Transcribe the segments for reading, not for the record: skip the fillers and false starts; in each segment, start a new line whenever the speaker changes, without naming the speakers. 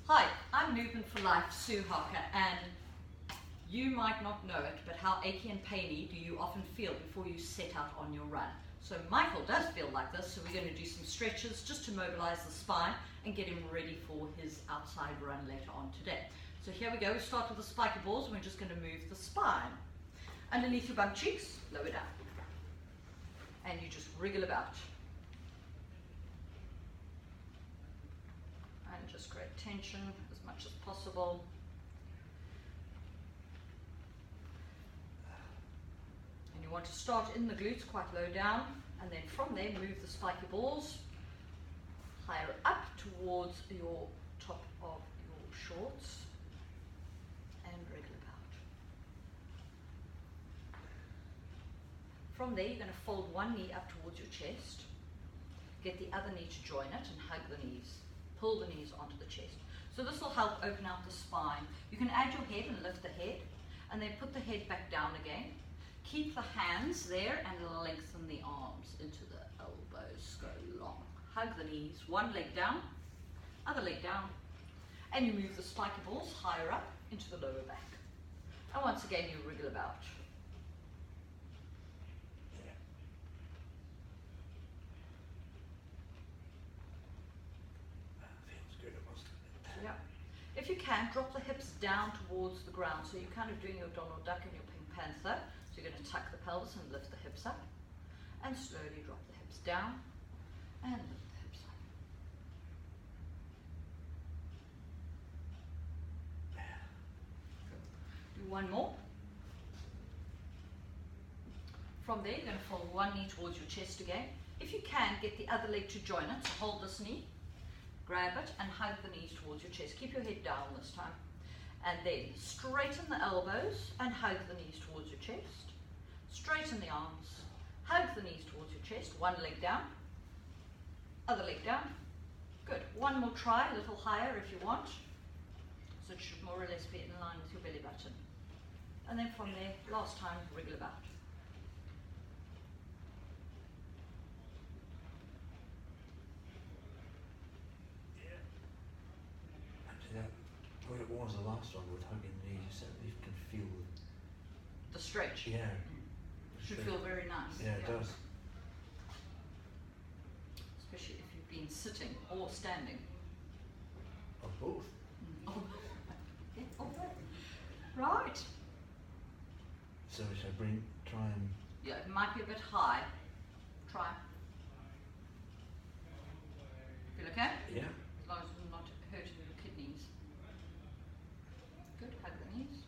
Hi, I'm Movement for Life, Sue Harker, and you might not know it, but how achy and painy do you often feel before you set out on your run? So Michael does feel like this, so we're going to do some stretches just to mobilize the spine and get him ready for his outside run later on today. So here we go, we start with the spiky balls, and we're just going to move the spine. Underneath your bum cheeks, lower down. And you just wriggle about. And just create tension as much as possible. And you want to start in the glutes quite low down, and then from there move the spiky balls higher up towards your top of your shorts and wriggle about. From there you're going to fold one knee up towards your chest, get the other knee to join it and hug the knees. Pull the knees onto the chest. So this will help open out the spine. You can add your head and lift the head, and then put the head back down again. Keep the hands there and lengthen the arms into the elbows. Go long. Hug the knees. One leg down, other leg down, and you move the spiky balls higher up into the lower back. And once again you wriggle about. If you can, drop the hips down towards the ground. So you're kind of doing your Donald Duck and your Pink Panther. So you're going to tuck the pelvis and lift the hips up. And slowly drop the hips down and lift the hips up. Do one more. From there, you're going to fold one knee towards your chest again. If you can, get the other leg to join it. So hold this knee. Grab it and hug the knees towards your chest. Keep your head down this time. And then straighten the elbows and hug the knees towards your chest. Straighten the arms. Hug the knees towards your chest. One leg down. Other leg down. Good. One more try, a little higher if you want. So it should more or less be in line with your belly button. And then from there, last time, wriggle about.
What it was the last one with hugging the knees, you said you can feel
the stretch.
Yeah.
Should feel very nice.
Yeah, it does.
Especially if you've been sitting or standing.
Or both.
Right.
So should I try and...
Yeah, it might be a bit high. Try. Feel okay?
Yeah.
As long as you're not hurting your kidneys. Good, hug the knees.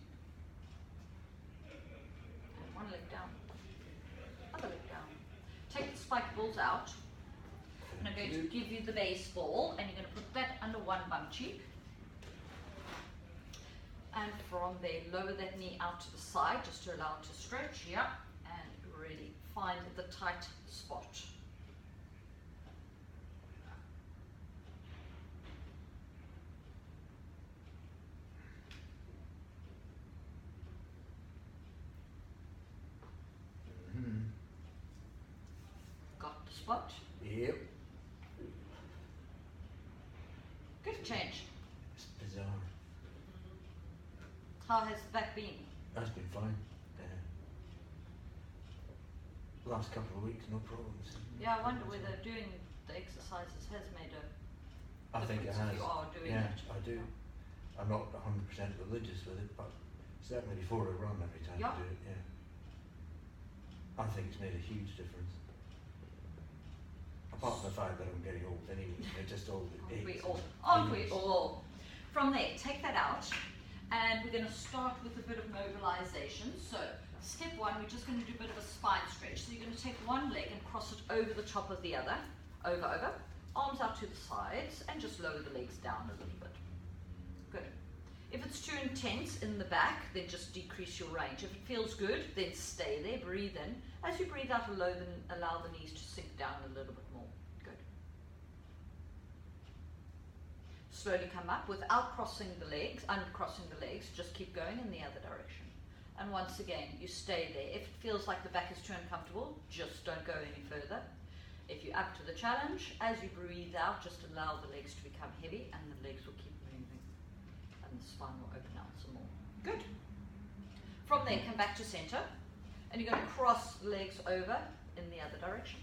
And one leg down. Other leg down. Take the spike balls out. And I'm going to give you the base ball, and you're going to put that under one bum cheek. And from there, lower that knee out to the side, just to allow it to stretch, yeah, and really find the tight spot. Got the spot?
Yep.
Good change.
It's bizarre.
How has the back been?
That's been fine. Last couple of weeks, no problems.
Yeah, I wonder whether doing the exercises has made a
I think it
difference
has.
if you are doing
Yeah,
it.
I do. I'm not 100% religious with it, but certainly before I run every time I do it, yeah. I think it's made a huge difference. Apart from the fact that I'm getting old anyway, it just all aches.
Aren't we all? From there, take that out, and we're going to start with a bit of mobilization. So, step one, we're just going to do a bit of a spine stretch. So you're going to take one leg and cross it over the top of the other, over, arms out to the sides, and just lower the legs down a little bit. Good. If it's too intense in the back, then just decrease your range. If it feels good, then stay there, breathe in. As you breathe out, allow the knees to sink down a little bit more. Good. Slowly come up without crossing the legs, uncrossing the legs, just keep going in the other direction. And once again, you stay there. If it feels like the back is too uncomfortable, just don't go any further. If you're up to the challenge, as you breathe out, just allow the legs to become heavy and the legs will keep moving. and the spine will open out some more. Good. From there, come back to center, and you're going to cross legs over in the other direction.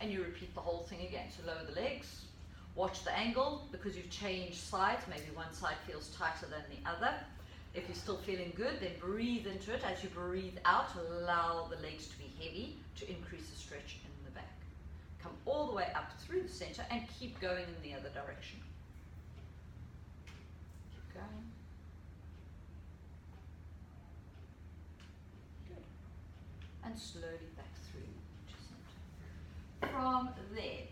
And you repeat the whole thing again. So lower the legs, watch the angle, because you've changed sides. Maybe one side feels tighter than the other. If you're still feeling good, then breathe into it. As you breathe out, allow the legs to be heavy to increase the stretch in the back. Come all the way up through the center and keep going in the other direction. Keep going. Good. And slowly back through to center. From there,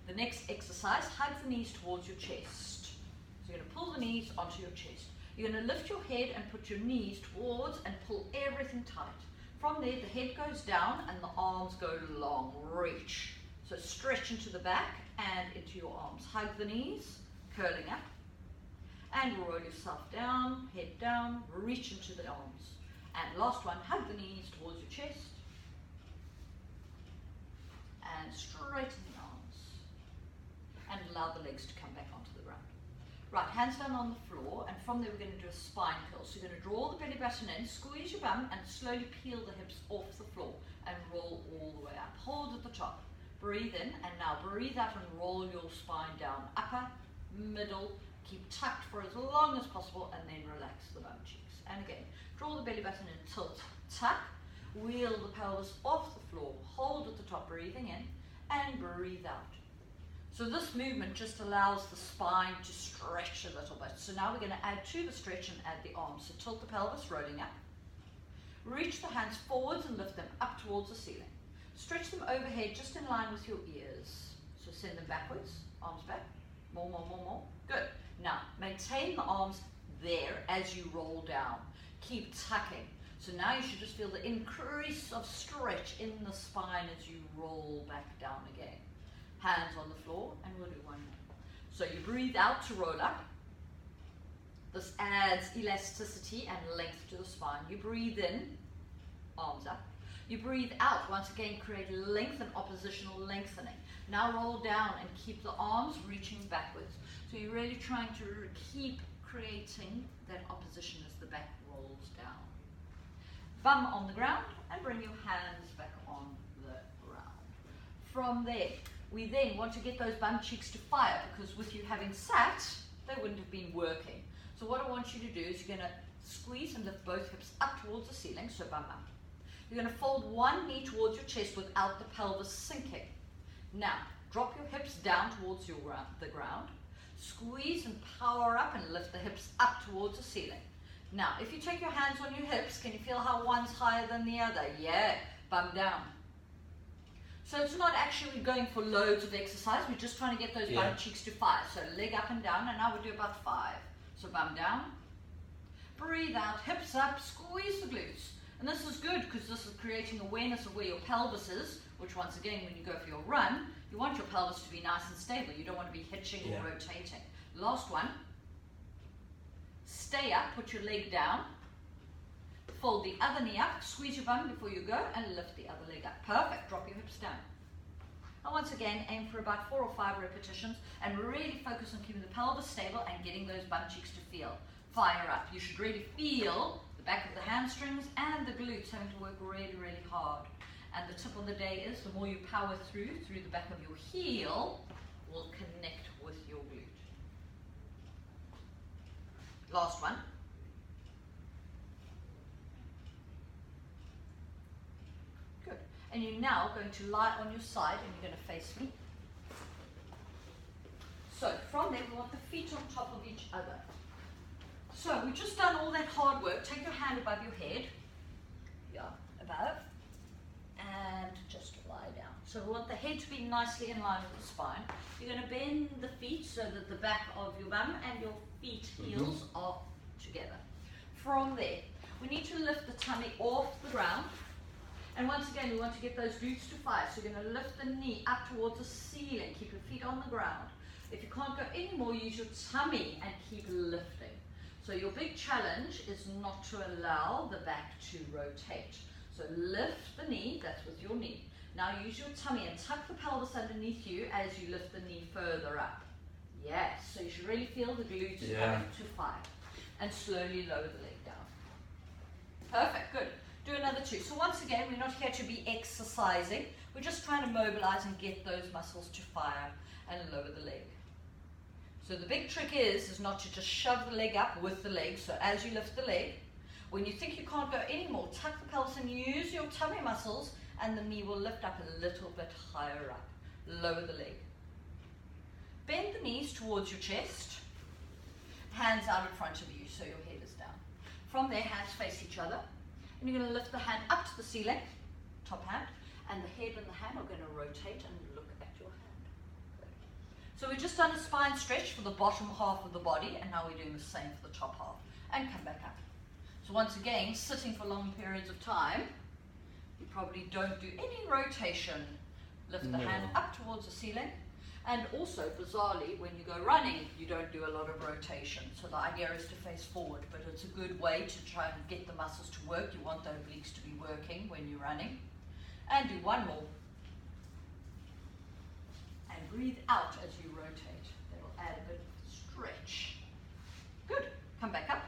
the next exercise, hug the knees towards your chest. So you're going to pull the knees onto your chest. You're going to lift your head and put your knees towards and pull everything tight. From there, the head goes down and the arms go long. Reach. So stretch into the back and into your arms. Hug the knees, curling up. And roll yourself down, head down, reach into the arms. And last one, hug the knees towards your chest. And straighten the arms. And allow the legs to come back onto the ground. Right, hands down on the floor, and from there we're going to do a spine curl. So you're going to draw the belly button in, squeeze your bum, and slowly peel the hips off the floor and roll all the way up. Hold at the top. Breathe in, and now breathe out and roll your spine down. Upper, middle, keep tucked for as long as possible, and then relax the bum cheeks. And again, draw the belly button in, tilt, tuck, wheel the pelvis off the floor, hold at the top, breathing in, and breathe out. So this movement just allows the spine to stretch a little bit. So now we're going to add to the stretch and add the arms. So tilt the pelvis, rolling up. Reach the hands forwards and lift them up towards the ceiling. Stretch them overhead just in line with your ears. So send them backwards, arms back. More, more, more, more. Good. Now, maintain the arms there as you roll down. Keep tucking. So now you should just feel the increase of stretch in the spine as you roll back down again. Hands on the floor, and we'll do one more. So you breathe out to roll up. This adds elasticity and length to the spine. You breathe in, arms up. You breathe out, once again create length and oppositional lengthening. Now roll down and keep the arms reaching backwards. So you're really trying to keep creating that opposition as the back rolls down. Bum on the ground, and bring your hands back on the ground. From there, we then want to get those bum cheeks to fire, because with you having sat, they wouldn't have been working. So what I want you to do is you're going to squeeze and lift both hips up towards the ceiling, so bum up. You're going to fold one knee towards your chest without the pelvis sinking. Now, drop your hips down towards the ground. Squeeze and power up and lift the hips up towards the ceiling. Now, if you take your hands on your hips, can you feel how one's higher than the other? Yeah, bum down. So it's not actually going for loads of exercise, we're just trying to get those bum cheeks to fire. So leg up and down, and now we'll do about 5. So bum down, breathe out, hips up, squeeze the glutes. And this is good because this is creating awareness of where your pelvis is, which once again, when you go for your run, you want your pelvis to be nice and stable. You don't want to be hitching or rotating. Last one, stay up, put your leg down, fold the other knee up, squeeze your bum before you go, and lift the other leg up. Perfect, drop your hips down. And once again, aim for about 4 or 5 repetitions, and really focus on keeping the pelvis stable and getting those bum cheeks to feel. Fire up. You should really feel the back of the hamstrings and the glutes having to work really, really hard. And the tip of the day is, the more you power through the back of your heel, will connect with your glute. Last one. Good. And you're now going to lie on your side, and you're going to face me. So from there, we want the feet on top of each other. So we've just done all that hard work. Take your hand above your head. Yeah, above. And just lie down. So we want the head to be nicely in line with the spine. You're going to bend the feet so that the back of your bum and your feet heels are together. From there, we need to lift the tummy off the ground. And once again, we want to get those glutes to fire. So you're going to lift the knee up towards the ceiling. Keep your feet on the ground. If you can't go anymore, use your tummy and keep lifting. So your big challenge is not to allow the back to rotate. So lift the knee, that's with your knee. Now use your tummy and tuck the pelvis underneath you as you lift the knee further up. Yes, so you should really feel the glutes coming to 5. And slowly lower the leg down. Perfect, good. Do another 2. So once again, we're not here to be exercising. We're just trying to mobilize and get those muscles to fire and lower the leg. So the big trick is not to just shove the leg up with the leg. So as you lift the leg, when you think you can't go anymore, tuck the pelvis and use your tummy muscles, and the knee will lift up a little bit higher up. Lower the leg. Bend the knees towards your chest. Hands out in front of you so your head is down. From there, hands face each other. And you're going to lift the hand up to the ceiling, top hand, and the head and the hand are going to rotate and look at your hand. Good. So we've just done a spine stretch for the bottom half of the body, and now we're doing the same for the top half. And come back up. So once again, sitting for long periods of time, you probably don't do any rotation. Lift the hand up towards the ceiling. And also, bizarrely, when you go running, you don't do a lot of rotation. So the idea is to face forward, but it's a good way to try and get the muscles to work. You want the obliques to be working when you're running. And do one more. And breathe out as you rotate. That will add a bit of stretch. Good. Come back up.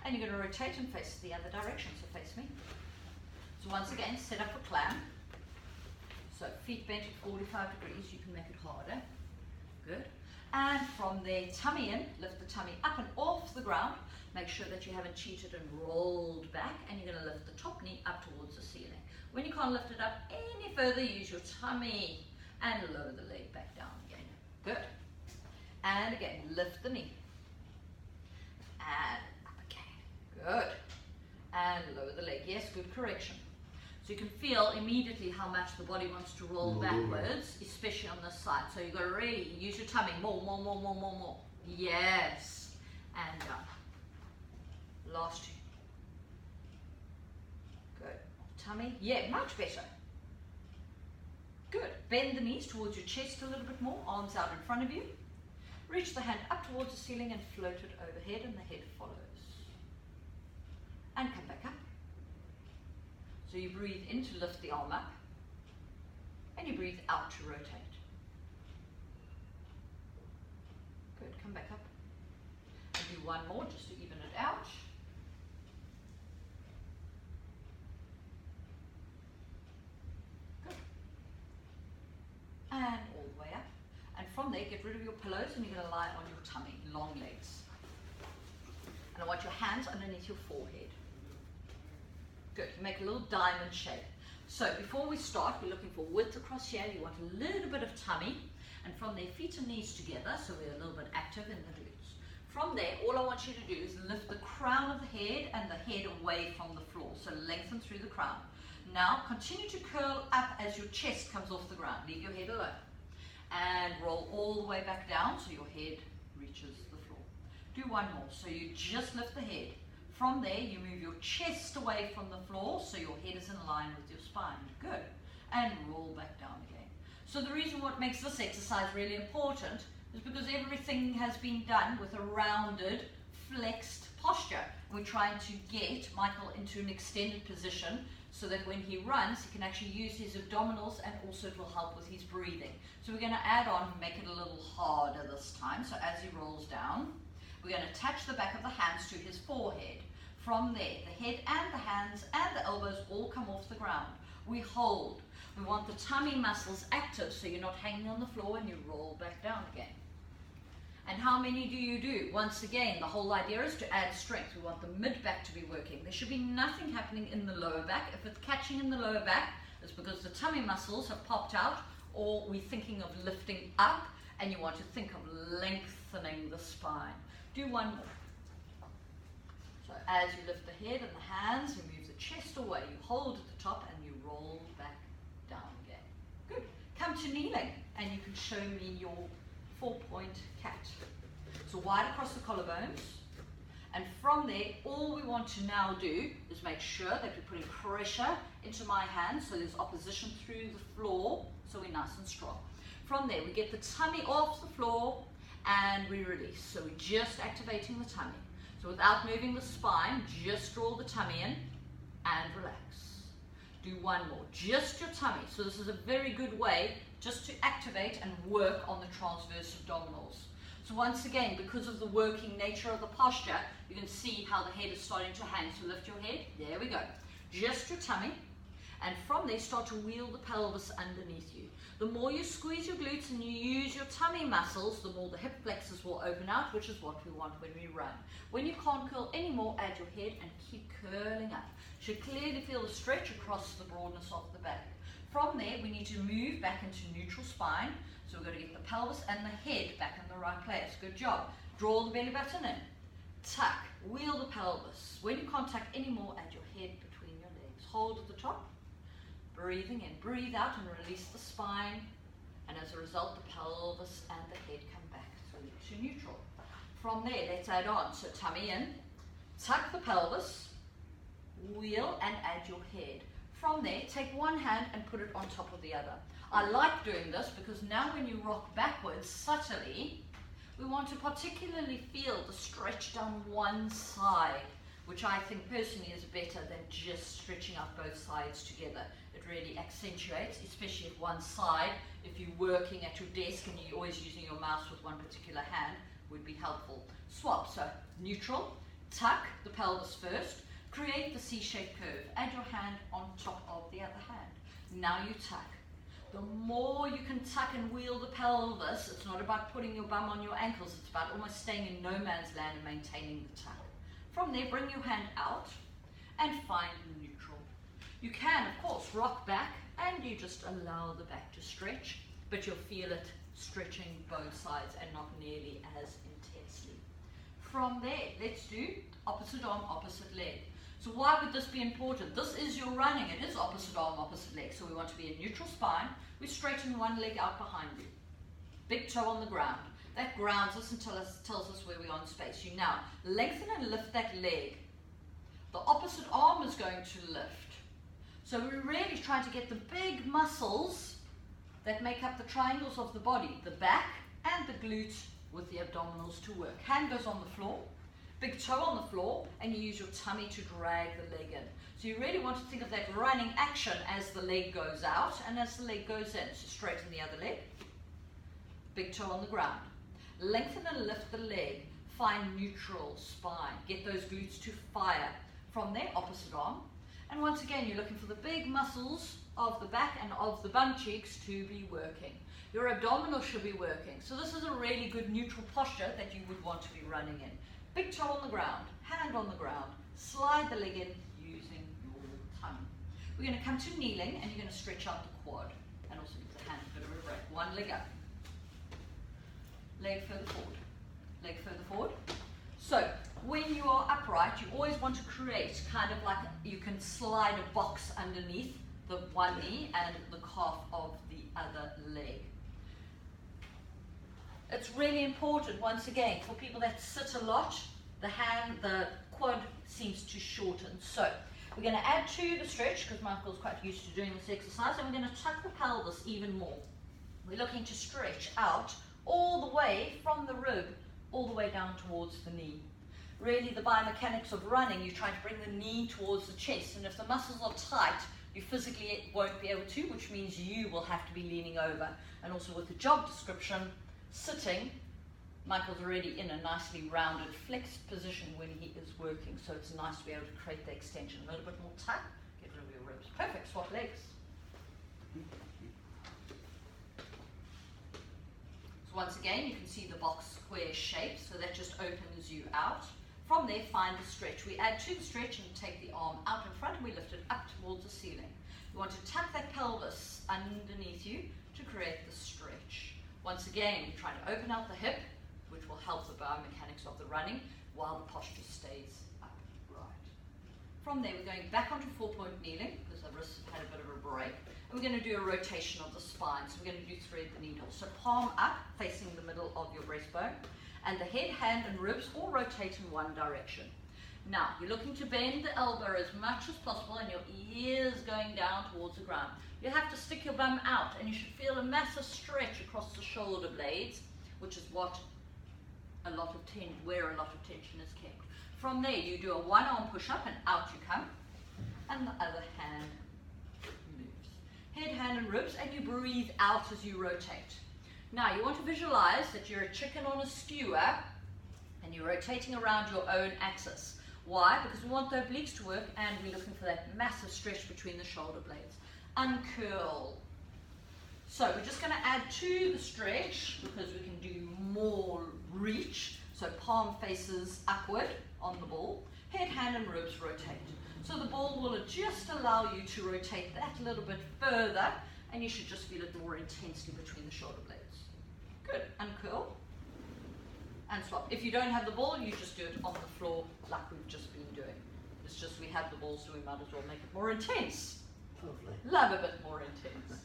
And you're going to rotate and face the other direction, so face me. So once again, set up a clam. So feet bent at 45 degrees, you can make it harder. Good. And from there, tummy in, lift the tummy up and off the ground. Make sure that you haven't cheated and rolled back, and you're going to lift the top knee up towards the ceiling. When you can't lift it up any further, use your tummy and lower the leg back down again. Good. And again, lift the knee. And up again. Good. And lower the leg. Yes, good correction. So you can feel immediately how much the body wants to roll backwards, especially on this side. So you've got to really use your tummy. More. Yes. And down. Last 2. Good. Tummy. Yeah, much better. Good. Bend the knees towards your chest a little bit more. Arms out in front of you. Reach the hand up towards the ceiling and float it overhead, and the head follows. And come back up. So you breathe in to lift the arm up, and you breathe out to rotate. Good, come back up. And do one more just to even it out. Good. And all the way up. And from there, get rid of your pillows, and you're going to lie on your tummy, long legs. And I want your hands underneath your forehead. Good, make a little diamond shape. So before we start, we're looking for width across here. You want a little bit of tummy, and from there, feet and knees together, so we're a little bit active in the glutes. From there, all I want you to do is lift the crown of the head and the head away from the floor, so lengthen through the crown. Now, continue to curl up as your chest comes off the ground. Leave your head alone. And roll all the way back down so your head reaches the floor. Do one more, so you just lift the head. From there, you move your chest away from the floor so your head is in line with your spine. Good. And roll back down again. So the reason what makes this exercise really important is because everything has been done with a rounded, flexed posture. We're trying to get Michael into an extended position so that when he runs, he can actually use his abdominals, and also it will help with his breathing. So we're going to add on and make it a little harder this time. So as he rolls down, we're going to attach the back of the hands to his forehead. From there, the head and the hands and the elbows all come off the ground. We hold. We want the tummy muscles active so you're not hanging on the floor, and you roll back down again. And how many do you do? Once again, the whole idea is to add strength. We want the mid-back to be working. There should be nothing happening in the lower back. If it's catching in the lower back, it's because the tummy muscles have popped out, or we're thinking of lifting up, and you want to think of lengthening the spine. Do one more. So as you lift the head and the hands, you move the chest away. You hold at the top and you roll back down again. Good. Come to kneeling, and you can show me your 4-point cat. So wide across the collarbones. And from there, all we want to now do is make sure that we're putting pressure into my hands so there's opposition through the floor, so we're nice and strong. From there, we get the tummy off the floor and we release. So we're just activating the tummy. So without moving the spine, just draw the tummy in and relax. Do one more, just your tummy. So this is a very good way just to activate and work on the transverse abdominals. So once again, because of the working nature of the posture, you can see how the head is starting to hang. So lift your head, there we go. Just your tummy, and from there start to wheel the pelvis underneath you. The more you squeeze your glutes and you use your tummy muscles, the more the hip flexors will open out, which is what we want when we run. When you can't curl anymore, add your head and keep curling up. You should clearly feel the stretch across the broadness of the back. From there, we need to move back into neutral spine. So we're going to get the pelvis and the head back in the right place. Good job. Draw the belly button in. Tuck. Wheel the pelvis. When you can't tuck anymore, add your head between your legs. Hold at the top. Breathing in. Breathe out and release the spine. And as a result, the pelvis and the head come back through to neutral. From there, let's add on. So tummy in. Tuck the pelvis. Wheel and add your head. From there, take one hand and put it on top of the other. I like doing this because now when you rock backwards subtly, we want to particularly feel the stretch down one side, which I think personally is better than just stretching out both sides together. It really accentuates, especially if one side, if you're working at your desk and you're always using your mouse with one particular hand, would be helpful. Swap, so neutral, tuck the pelvis first, create the C-shaped curve. Add your hand on top of the other hand. Now you tuck. The more you can tuck and wheel the pelvis, it's not about putting your bum on your ankles, it's about almost staying in no man's land and maintaining the tuck. From there, bring your hand out and find neutral. You can, of course, rock back and you just allow the back to stretch, but you'll feel it stretching both sides and not nearly as intensely. From there, let's do opposite arm, opposite leg. So why would this be important? This is your running. It is opposite arm, opposite leg. So we want to be in neutral spine. We straighten one leg out behind you. Big toe on the ground. That grounds us and tells us where we are in space. You now lengthen and lift that leg. The opposite arm is going to lift. So we're really trying to get the big muscles that make up the triangles of the body, the back and the glutes with the abdominals to work. Hand goes on the floor. Big toe on the floor, and you use your tummy to drag the leg in. So you really want to think of that running action as the leg goes out and as the leg goes in. So straighten the other leg. Big toe on the ground. Lengthen and lift the leg. Find neutral spine. Get those glutes to fire. From there, opposite arm. And once again, you're looking for the big muscles of the back and of the bum cheeks to be working. Your abdominals should be working. So this is a really good neutral posture that you would want to be running in. Big toe on the ground, hand on the ground, slide the leg in using your tummy. We're going to come to kneeling and you're going to stretch out the quad and also give the hand a bit of a break. One leg up, leg further forward, leg further forward. So when you are upright, you always want to create kind of like you can slide a box underneath the one knee and the calf of the other leg. It's really important, once again, for people that sit a lot, the quad seems to shorten. So we're going to add to the stretch, because Michael's quite used to doing this exercise, and we're going to tuck the pelvis even more. We're looking to stretch out all the way from the rib, all the way down towards the knee. Really, the biomechanics of running, you try to bring the knee towards the chest, and if the muscles are tight, you physically won't be able to, which means you will have to be leaning over. And also with the job description, sitting, Michael's already in a nicely rounded, flexed position when he is working, so it's nice to be able to create the extension. A little bit more tuck, get rid of your ribs. Perfect, swap legs. So once again, you can see the box square shape, so that just opens you out. From there, find the stretch. We add to the stretch and take the arm out in front and we lift it up towards the ceiling. You want to tuck that pelvis underneath you to create the stretch. Once again, you're trying to open out the hip, which will help the biomechanics of the running while the posture stays upright. From there, we're going back onto 4-point kneeling because the wrists have had a bit of a break. And we're going to do a rotation of the spine. So we're going to do thread the needle. So palm up, facing the middle of your breastbone, and the head, hand, and ribs all rotate in one direction. Now, you're looking to bend the elbow as much as possible and your ears going down towards the ground. You have to stick your bum out and you should feel a massive stretch across the shoulder blades, which is what where a lot of tension is kept. From there, you do a one-arm push-up and out you come, and the other hand moves. head, hand and ribs, and you breathe out as you rotate. Now you want to visualize that you're a chicken on a skewer and you're rotating around your own axis. Why? Because we want the obliques to work and we're looking for that massive stretch between the shoulder blades. Uncurl. So we're just going to add to the stretch because we can do more reach. So palm faces upward on the ball. Head, hand and ribs rotate. So the ball will just allow you to rotate that a little bit further and you should just feel it more intensely between the shoulder blades. Good. Uncurl. And swap. If you don't have the ball, you just do it on the floor like we've just been doing. It's just we have the ball, so we might as well make it more intense.
Lovely.
Love a bit more intense.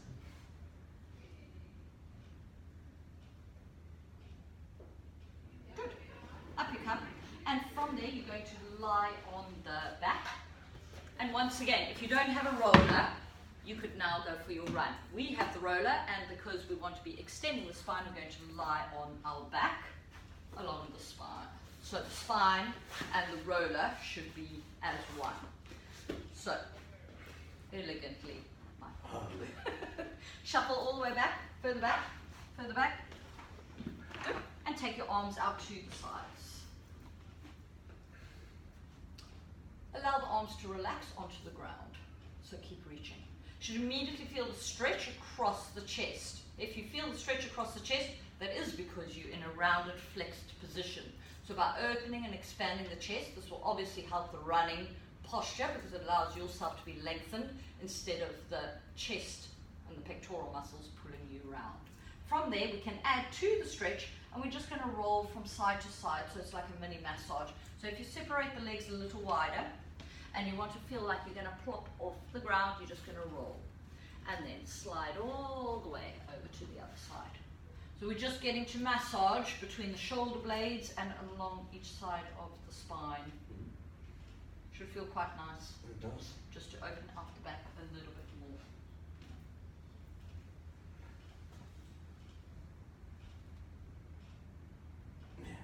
Good. Up you come. And from there, you're going to lie on the back. And once again, if you don't have a roller, you could now go for your run. We have the roller, and because we want to be extending the spine, we're going to lie on our back along the spine. So the spine and the roller should be as one. So, elegantly.
Hardly.
Shuffle all the way back, further back, further back. Good. And take your arms out to the sides. Allow the arms to relax onto the ground. So keep reaching. You should immediately feel the stretch across the chest. If you feel the stretch across the chest, that is because you're in a rounded, flexed position. So by opening and expanding the chest, this will obviously help the running posture because it allows yourself to be lengthened instead of the chest and the pectoral muscles pulling you around. From there, we can add to the stretch and we're just going to roll from side to side, so it's like a mini massage. So if you separate the legs a little wider and you want to feel like you're going to plop off the ground, you're just going to roll and then slide all the way over to the other side. So we're just getting to massage between the shoulder blades and along each side of the spine. Should feel quite nice.
It does.
Just to open up the back a little bit more.
Yeah.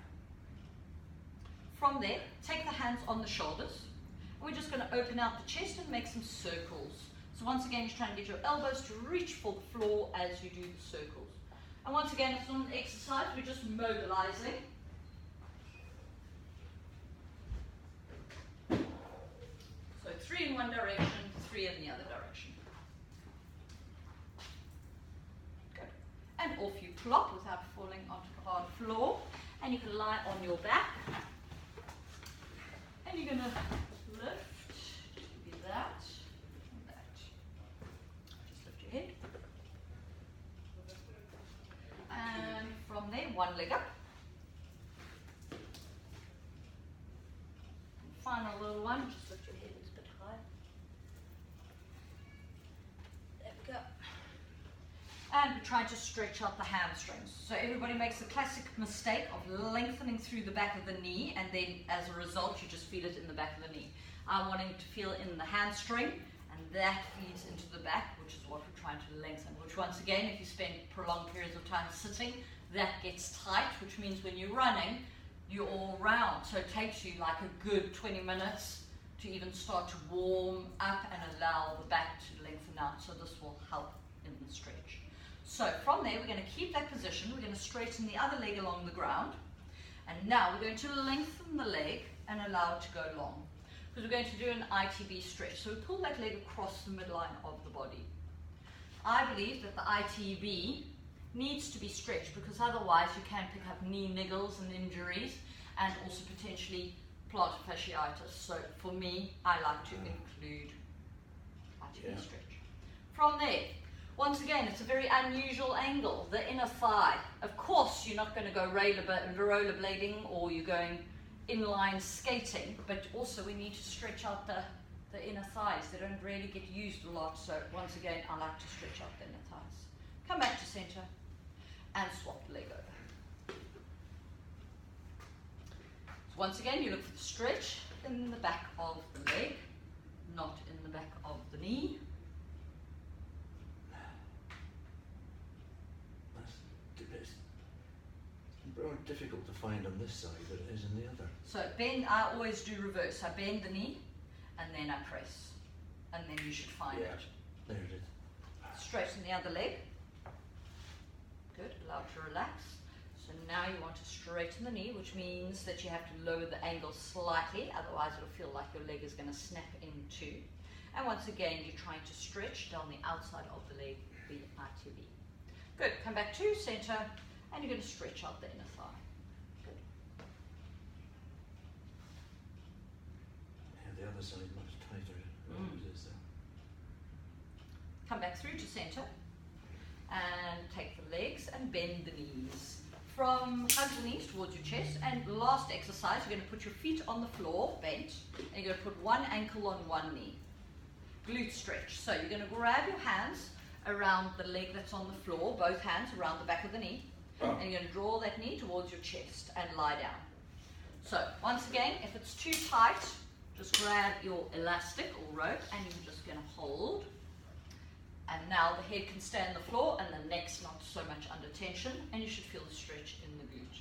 From there, take the hands on the shoulders. And we're just going to open out the chest and make some circles. So once again, you're trying to get your elbows to reach for the floor as you do the circles. And once again, it's not an exercise, we're just mobilizing. So 3 in one direction, 3 in the other direction. Good. And off you plop without falling onto the hard floor. And you can lie on your back. And you're going to lift, just give you that, and that. Just lift your head. And from there, one leg up. And final little one, just lift your head a bit higher. There we go. And we're trying to stretch out the hamstrings. So everybody makes the classic mistake of lengthening through the back of the knee, and then as a result, you just feel it in the back of the knee. I'm wanting to feel in the hamstring, and that feeds into the back, which is what we're trying to lengthen. Which once again, if you spend prolonged periods of time sitting, that gets tight, which means when you're running, you're all round. So it takes you like a good 20 minutes to even start to warm up and allow the back to lengthen out. So this will help in the stretch. So from there, we're going to keep that position. We're going to straighten the other leg along the ground. And now we're going to lengthen the leg and allow it to go long. Because we're going to do an ITB stretch. So we pull that leg across the midline of the body. I believe that the ITB needs to be stretched because otherwise you can pick up knee niggles and injuries and also potentially plantar fasciitis. So for me, I like to include ITB stretch. From there, once again, it's a very unusual angle, the inner thigh. Of course, you're not going to go rollerblading or you're going inline skating, but also we need to stretch out the inner thighs. They don't really get used a lot, so once again, I like to stretch out the inner thighs. Come back to center and swap the leg over. So once again, you look for the stretch in the back of the leg, not in the back of the knee.
Very difficult to find on this side, but it is on the other.
So bend, I always do reverse. I bend the knee and then I press. And then you should find it.
There it is.
straighten the other leg. Good, allow it to relax. So now you want to straighten the knee, which means that you have to lower the angle slightly, otherwise it'll feel like your leg is going to snap in two. And once again, you're trying to stretch down the outside of the leg, the ITV. Good, come back to center, and you're going to stretch out the inner thigh. Good.
And the other side much tighter.
Come back through to center, and take the legs and bend the knees. Hug the knees towards your chest, and last exercise, you're going to put your feet on the floor, bent, and you're going to put one ankle on one knee. Glute stretch. So you're going to grab your hands around the leg that's on the floor, both hands around the back of the knee, and you're going to draw that knee towards your chest and lie down. So once again, if it's too tight, just grab your elastic or rope, and you're just going to hold. And now the head can stay on the floor and the neck's not so much under tension, and you should feel the stretch in the glute.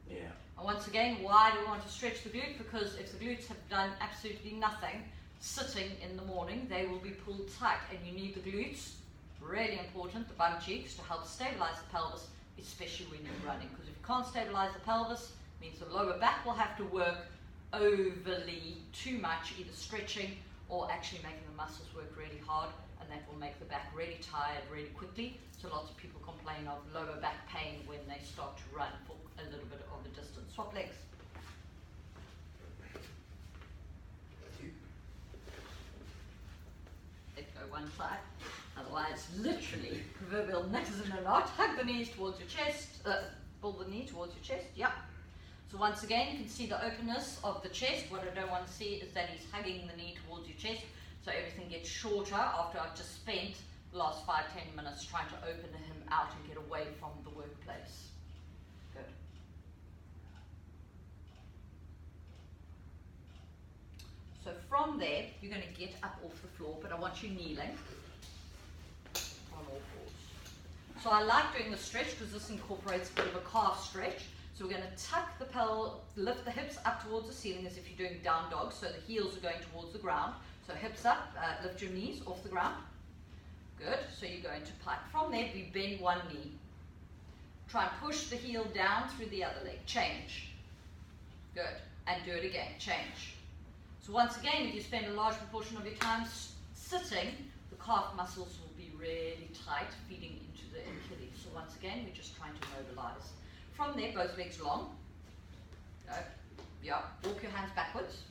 Yeah.
And once again, why do we want to stretch the glute? Because if the glutes have done absolutely nothing sitting in the morning, they will be pulled tight, and you need the glutes, really important, the bum cheeks, to help stabilize the pelvis, especially when you're running. Because if you can't stabilize the pelvis, it means the lower back will have to work overly too much, either stretching or actually making the muscles work really hard, and that will make the back really tired really quickly. So lots of people complain of lower back pain when they start to run for a little bit of a distance. Swap legs. Let go one side. Otherwise, literally, proverbial knickers in a knot. Hug the knees towards your chest. Pull the knee towards your chest. Yep. So once again, you can see the openness of the chest. What I don't want to see is that he's hugging the knee towards your chest. So everything gets shorter after I've just spent the last 5-10 minutes trying to open him out and get away from the workplace. Good. So from there, you're going to get up off the floor, but I want you kneeling on all fours. So I like doing the stretch because this incorporates a bit of a calf stretch. So we're going to tuck the lift the hips up towards the ceiling as if you're doing down dog, so the heels are going towards the ground. So hips up, lift your knees off the ground. Good, so you're going to pike. From there, we bend one knee. Try and push the heel down through the other leg. Change. Good, and do it again. Change. So once again, if you spend a large proportion of your time sitting, the calf muscles will be really tight, feeding into the Achilles. So once again, we're just trying to mobilize. From there, both legs long. Go. Yeah, walk your hands backwards.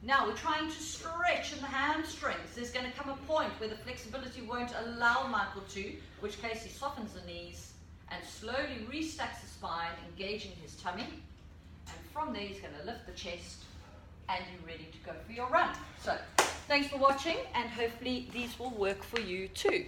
Now we're trying to stretch in the hamstrings. There's going to come a point where the flexibility won't allow Michael to, in which case he softens the knees and slowly restacks the spine, engaging his tummy. And from there he's going to lift the chest, and you're ready to go for your run. So thanks for watching, and hopefully these will work for you too.